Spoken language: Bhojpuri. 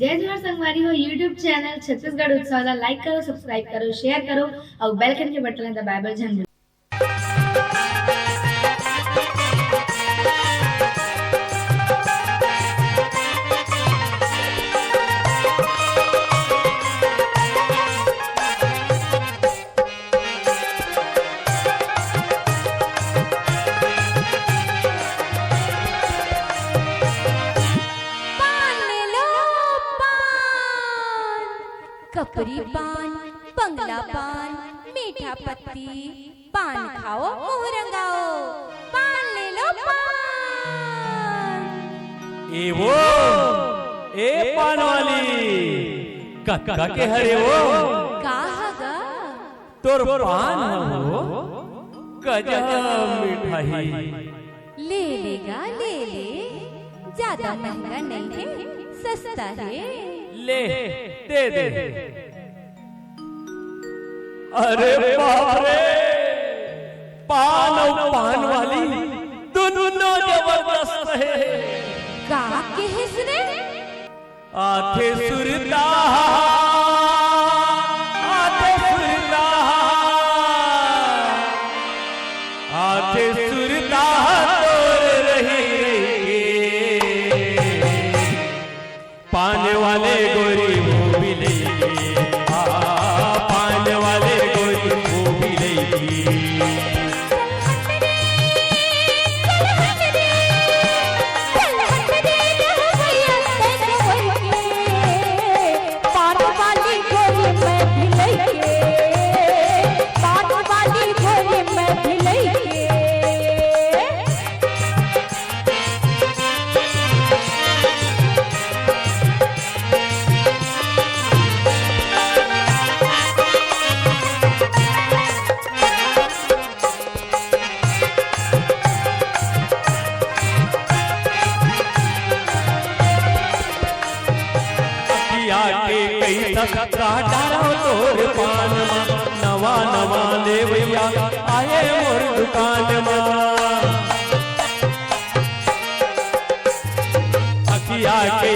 जय जोहार संगवारी हो यूट्यूब चैनल छत्तीसगढ़ उत्सव ला लाइक करो, सब्सक्राइब करो, शेयर करो और बेल आइकन के बटन दबाए बर झन भूलो। कपरी पान, बंगला पान, मीठा पत्ती, पान खाओ मुंह रंगाओ, पान ले लो पान। ए पान वाली कक्का के हरे वो का हगा तोर पान हो गजब मिठाई। ले लेगा ले ले, ज्यादा महंगा नहीं है, सस्ता है। ले दे दे। अरे बाप रे, पान और पान वाली दोनों जबरदस्त है। का केहस रे आथे सुरता आथे सुरता आथे सुरता तोर रही पान वाले गोरी वो भी लेगी, पान वाले गोरी वो भी लेगी। तोर पान नवा नवा ले भैया आए मोर दुकान अखिया के